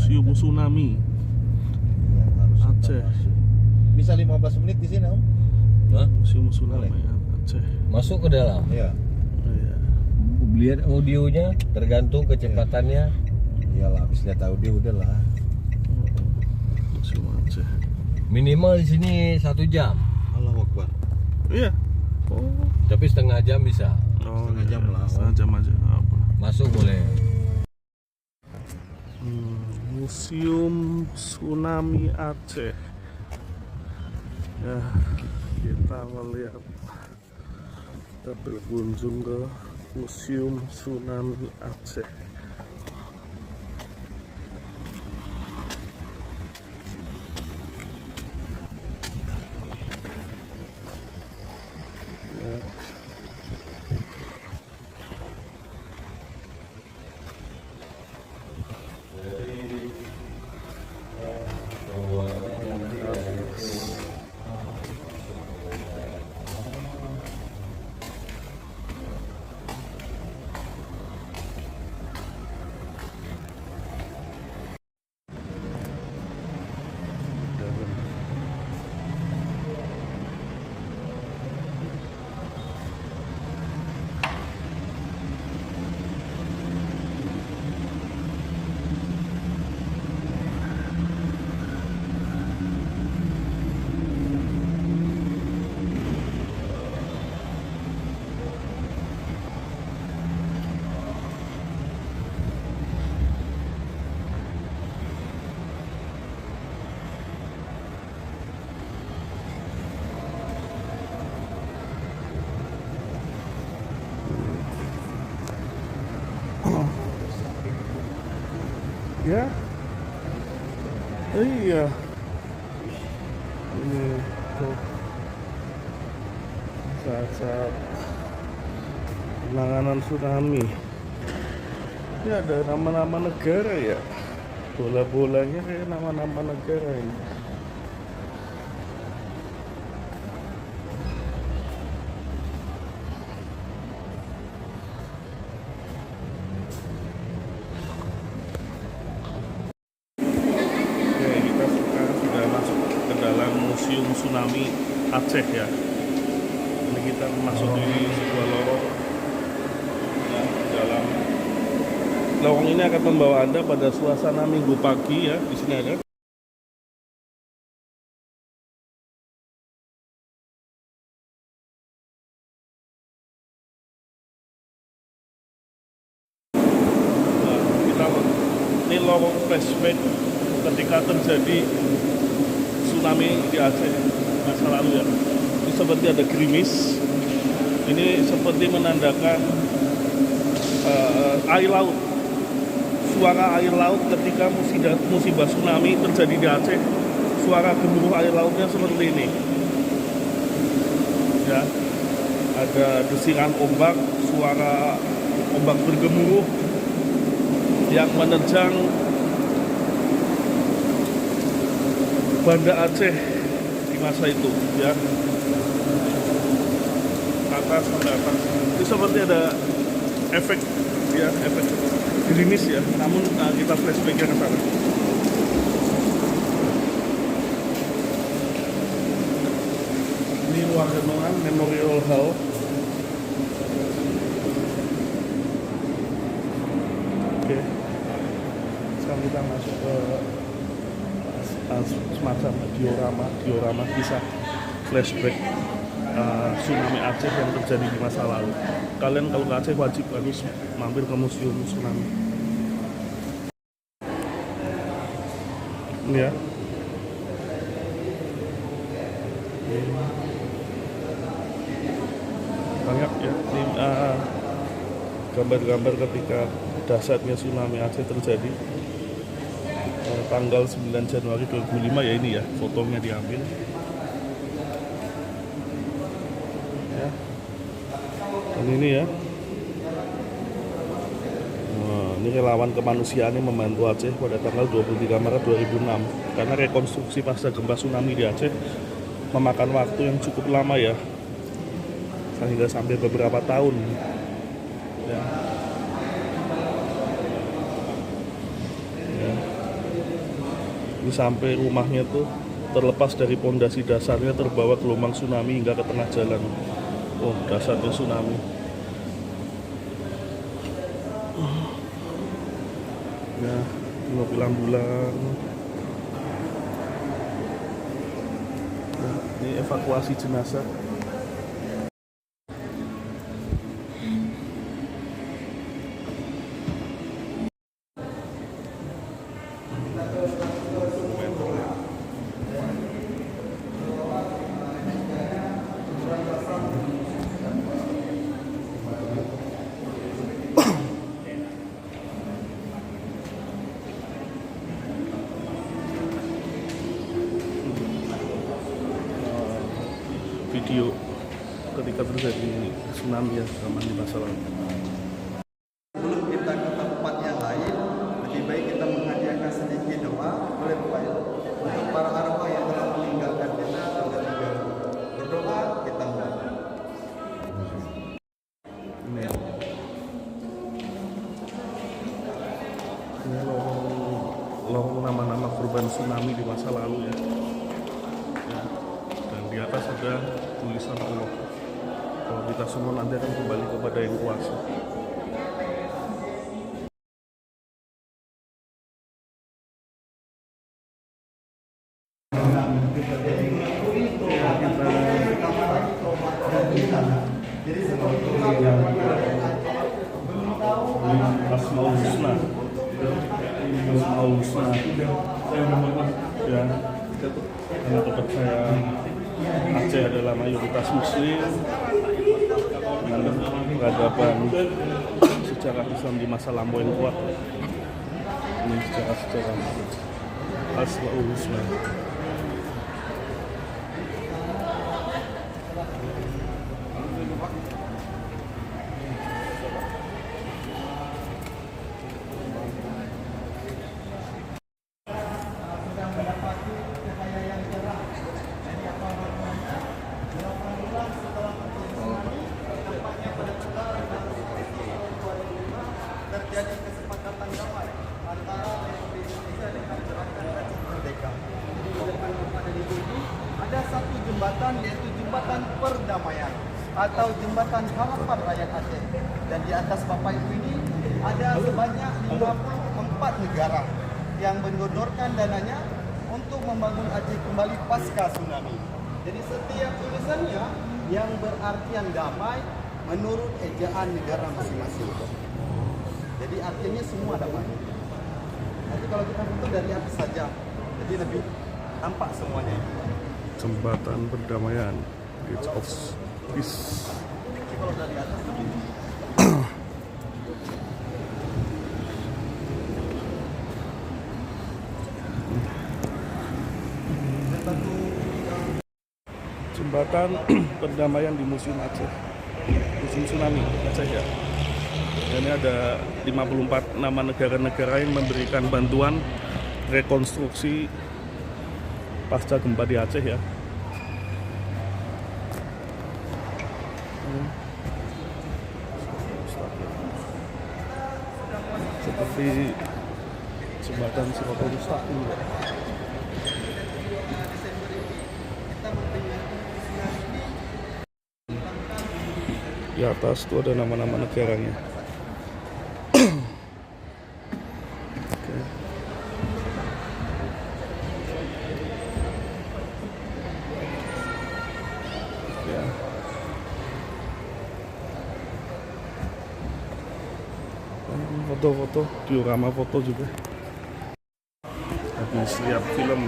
Museum Tsunami yang harus kita Aceh. masuk. Bisa 15 menit di sini, Om? Hah? Museum Tsunami Boleh. Aceh. Masuk ke dalam. Iya. Iya. Lihat audionya, tergantung kecepatannya. Iyalah, habis lihat audio udahlah. Museum Aceh. Minimal di sini 1 jam. Allahu Akbar. Iya. Oh. Tapi setengah jam bisa. Oh, Setengah jam lah. Setengah jam aja. Apa? Masuk boleh. Museum Tsunami Aceh. Ya, kita melihat, kita berkunjung ke Museum Tsunami Aceh. Ya. Ya, iya. Ini tuh saat-saat penanganan tsunami. Ini ada nama-nama negara ya. Bola-bolanya kayak nama-nama negara ini. Kita sekarang sudah masuk ke dalam Museum Tsunami Aceh ya. Ini kita memasuki sebuah lorong. Ya, dalam lorong ini akan membawa Anda pada suasana Minggu pagi ya. Di sini ada. Nah, ini lorong flashback ketika terjadi tsunami di Aceh masa lalu ya. Ini seperti ada gerimis. Ini seperti menandakan air laut. Suara air laut ketika musibah tsunami terjadi di Aceh. Suara gemuruh air lautnya seperti ini. Ya. Ada desiran ombak, suara ombak bergemuruh yang menerjang Banda Aceh di masa itu ya, atas sampai atas. Itu seperti ada efek ya, efek gerimis ya. Namun kita flashbacknya ke sana. Ini luar renungan Memorial Hall. Oke, sekarang kita masuk ke semacam diorama kisah flashback tsunami Aceh yang terjadi di masa lalu. Kalian kalau ke Aceh wajib harus mampir ke Museum Tsunami. Ini ya. Banyak ya. Ini gambar-gambar ketika dahsyatnya tsunami Aceh terjadi. Tanggal 9 Januari 2005 ya, ini ya fotonya diambil ya. Dan ini ya, nah, ini relawan kemanusiaan yang membantu Aceh pada tanggal 23 Maret 2006 karena rekonstruksi pasca gempa tsunami di Aceh memakan waktu yang cukup lama ya, sehingga sampai beberapa tahun ya. Ini sampai rumahnya tuh terlepas dari pondasi dasarnya terbawa gelombang tsunami hingga ke tengah jalan. Oh, dasarnya tsunami. Ya, mobil ambulan. Nah, ini evakuasi jenazah. Video ketika terjadi tsunami ya zaman di masa lalu. Sebelum kita ke tempat yang lain, lebih baik kita menghadiahkan sedikit doa oleh Bapak Ibu untuk para arwah yang telah meninggalkan kita dan juga berdoa kita mulai. Ini lorong nama-nama korban tsunami di masa lalu ya. Dan di atas ada tulisan Allah. Kalau kita semua nanti akan kembali kepada yang kuasa. Asmaul Husna. Asmaul Husna. Ya, karena tempat saya Aceh adalah mayoritas muslim dengan peradaban sejarah Islam di masa lampau yang kuat. Ini sejarah Asmaul Husna. Terjadi kesepakatan damai antara Republik Indonesia dengan Gerakan Aceh Merdeka. Ada satu jembatan yaitu jembatan perdamaian atau jembatan harapan rakyat Aceh. Dan di atas Bapak Ibu ini ada sebanyak 54 negara yang mendonorkan dananya untuk membangun Aceh kembali pasca tsunami. Jadi setiap tulisannya yang berartian damai menurut ejaan negara masing-masing. Jadi artinya semua damai. Nanti kalau kita foto dari atas saja, jadi lebih tampak semuanya. Jembatan perdamaian, Bridge of Peace. Jadi kalau dari atas lebih. Jembatan perdamaian di Museum Aceh, Museum Tsunami Aceh ya. Dan ini ada 54 nama negara-negara yang memberikan bantuan rekonstruksi pasca gempa di Aceh ya. Seperti jembatan Siratul Mustaqim ya. Di atas itu ada nama-nama negaranya. Oke. Ya. Foto-foto, diorama foto juga. Habis lihat film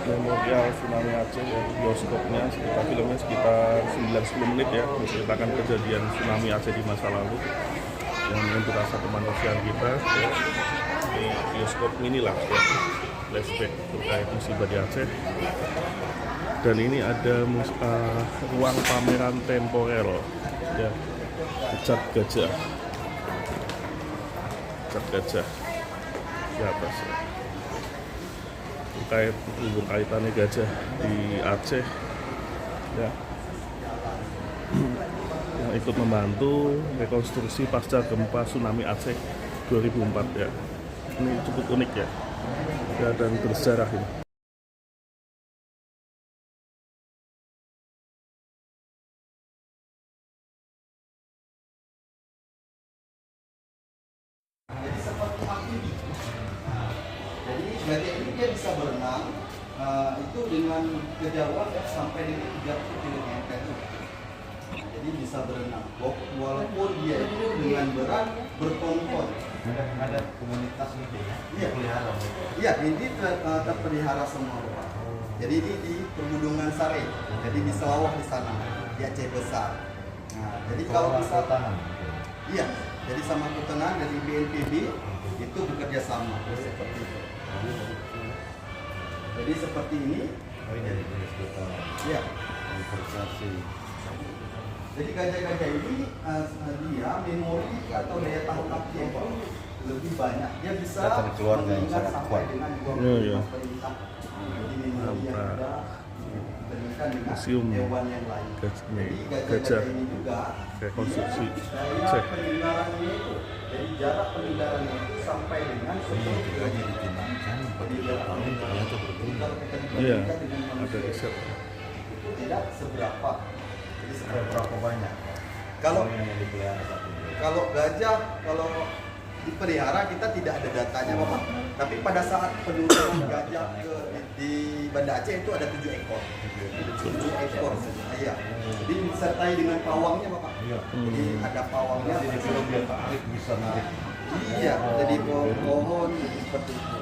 Memorial Tsunami Aceh ya, bioskopnya sekitar filmnya sekitar 9-10 menit ya, menceritakan kejadian tsunami Aceh di masa lalu yang menyentuh rasa kemanusiaan kita ya. Ini bioskop mini lah ya, flashback terkait musibah di Aceh. Dan ini ada ruang pameran temporer ya, cat gajah di atas ya. Terkait hubung kaitannya gajah di Aceh ya, yang ikut membantu rekonstruksi pasca gempa tsunami Aceh 2004 ya. Ini cukup unik ya. ya, dan bersejarah ini. Jadi seperti amfibi. Nah, jadi gajah ini dia bisa berenang itu dengan kejauhan sampai dengan 30 km. Jadi bisa berenang. Walaupun dia itu dengan berat bertonton. Ada komunitas gitu ya? Iya, Pelihara. iya, ini terpelihara semua Bapak. Jadi ini di Pegunungan Sare. Jadi di Selawah di sana, di Aceh besar. Nah, jadi kalau bisa tahan. iya, jadi sama Kutenan dari BNPB itu bekerja sama seperti itu. Jadi seperti ini. Oh iya, jenis kita Iya. investasi. Jadi gajah-gajah ini dia memori atau daya tahan aktif lebih banyak. Dia bisa Data keluarga yang mengingat sangat sampai kuat. dengan Iya, iya. 12 perintah. Jadi memori yang ada dibandingkan dengan Museum hewan yang lain. gajah- Jadi gajah gajah-gajah ini juga rekonstruksi daya Aceh. pendengarannya itu, jadi jarak pendengarannya itu sampai dengan 10 km. Ditinamkan Jadi jarak pendengaran ternyata berbeda. kalau kita Iya, dibandingkan dengan ada manusia riset. itu tidak seberapa. Jadi Berapa banyak? Kalau yang dipelihara satu? kalau gajah kalau dipelihara kita tidak ada datanya Bapak. Tapi pada saat penelusuran gajah di Banda Aceh itu ada 7 ekor. 7 ekor saja. Iya. Jadi disertai dengan pawangnya Bapak. Iya. Jadi ada pawangnya. Jadi kalau dia tarik bisa narik. Iya, jadi pohon seperti itu.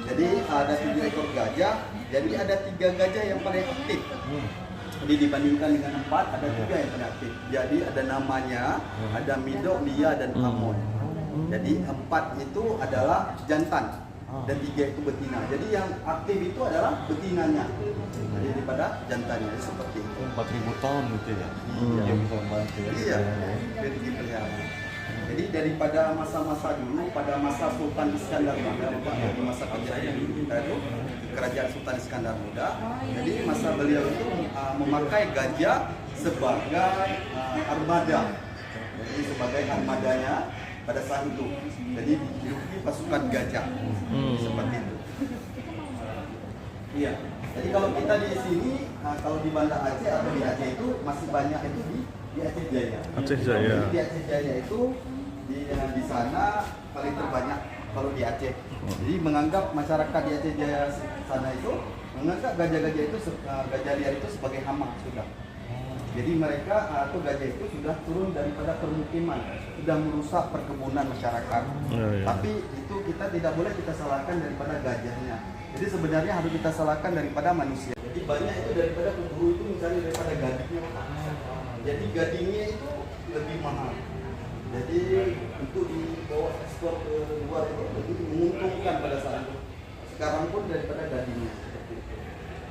Jadi ada 7 ekor gajah. Jadi ada 3 gajah yang paling aktif. Jadi dibandingkan dengan 4 ada 3 yang paling aktif. Jadi ada namanya, ada Mido, Lia dan Amon. Jadi 4 itu adalah jantan dan 3 itu betina. Jadi yang aktif itu adalah betinanya. Jadi daripada jantannya seperti itu. 4.000 tahun gitu ya? Dia bisa membantu ya? Iya, jadi dipelihara. Jadi daripada masa-masa dulu, pada masa Sultan Iskandar Muda, di masa kejayaan kita itu kerajaan Sultan Iskandar Muda. Jadi masa beliau itu memakai gajah sebagai armada. Jadi sebagai armadanya pada saat itu. Jadi dihidupi pasukan gajah seperti itu. Iya. Jadi kalau kita di sini, kalau di Banda Aceh atau di Aceh itu masih banyak itu di Aceh Jaya. Aceh Jaya. Di Aceh Jaya itu di sana paling terbanyak kalau di Aceh. Jadi menganggap masyarakat di Aceh Jaya sana itu menganggap gajah-gajah itu gajah liar itu sebagai hama sudah. Jadi mereka atau gajah itu sudah turun daripada permukiman, sudah merusak perkebunan masyarakat. Ya, ya. Tapi itu kita tidak boleh kita salahkan daripada gajahnya. Jadi sebenarnya harus kita salahkan daripada manusia. Jadi banyak itu daripada pemburu itu mencari daripada gadingnya. Jadi gadingnya itu lebih mahal. Jadi untuk dibawa ekspor ke luar itu lebih menguntungkan pada saat itu. Sekarang pun daripada gadingnya seperti itu.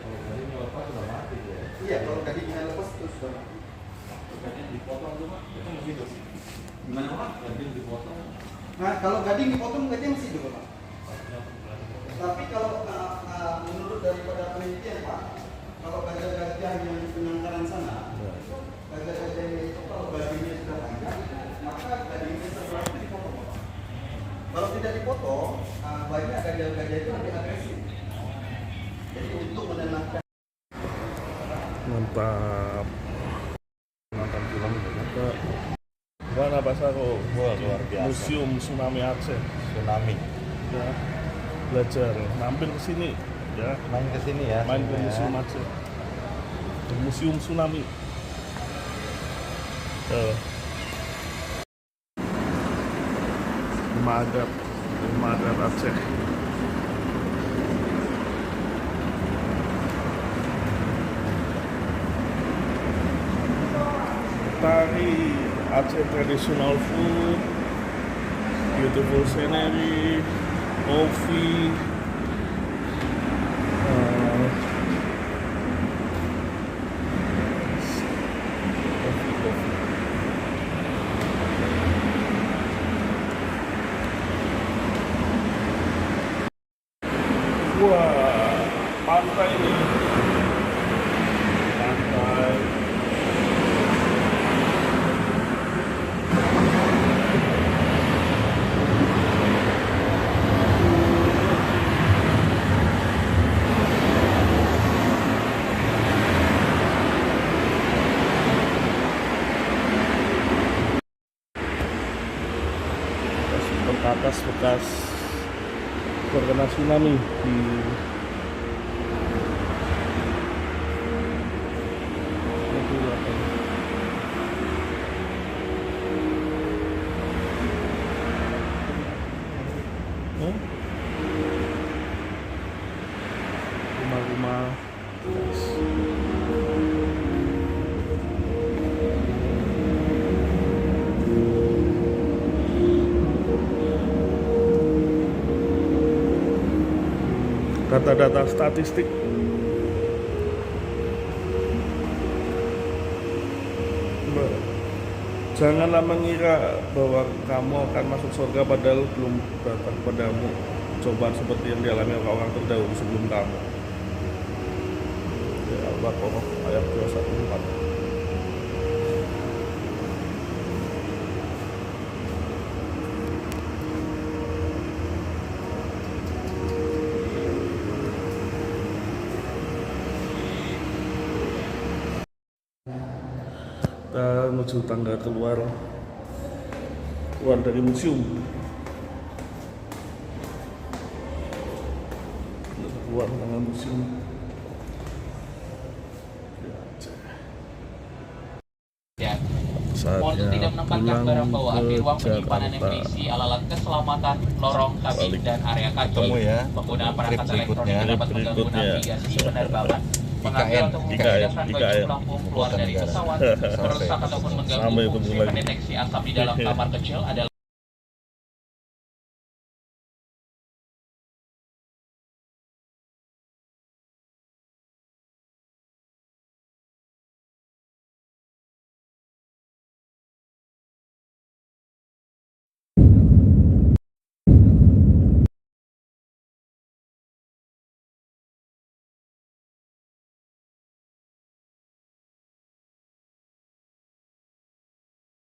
Kalau gadingnya lepas sudah mati ya? Iya, kalau gadingnya lepas itu sudah mati. Gading dipotong tuh Pak, itu masih hidup. Gimana Pak? Gading dipotong. Nah, kalau gading dipotong gajah masih hidup Pak. Tapi kalau menurut daripada penelitian Pak, kalau gajah-gajah yang di penangkaran sana, gajah-gajahnya itu kalau gadingnya sudah panjang, maka gadingnya sebelah itu dipotong Pak. Kalau tidak dipotong, banyak gajah-gajah itu lebih agresif. Jadi untuk menenangkan. Mantap. Nonton film gitu kan? Mana bahasa kok? Wah, luar biasa. Museum Tsunami Aceh. Tsunami. Ya, belajar, mampir ke sini. Ya, Main ke sini ya. main ke semua ya. Museum Aceh. Museum Tsunami. Rumah adat Aceh. Tari Aceh traditional food, beautiful scenery, coffee, coffee. Wah, pantai ini. Pantai. bekas terkena tsunami di rumah-rumah. Data-data statistik janganlah mengira bahwa kamu akan masuk surga padahal belum datang padamu cobaan seperti yang dialami orang-orang terdahulu sebelum kamu. Ya, Al-Baqarah ayat 214. Kita menuju tangga keluar dari museum, keluar tangga museum. Mohon untuk tidak menempatkan barang bawaan di ruang penyimpanan yang berisi alat-alat keselamatan, lorong, kabin, dan area kaki. Ketemu ya. Penggunaan perangkat Trip elektronik berikutnya. dapat mengganggu navigasi penerbangan. Mengambil atau memindahkan baju pelampung keluar dari pesawat, merusak ataupun mengganggu Sama itu fungsi mulai. pendeteksi asap di dalam kamar kecil adalah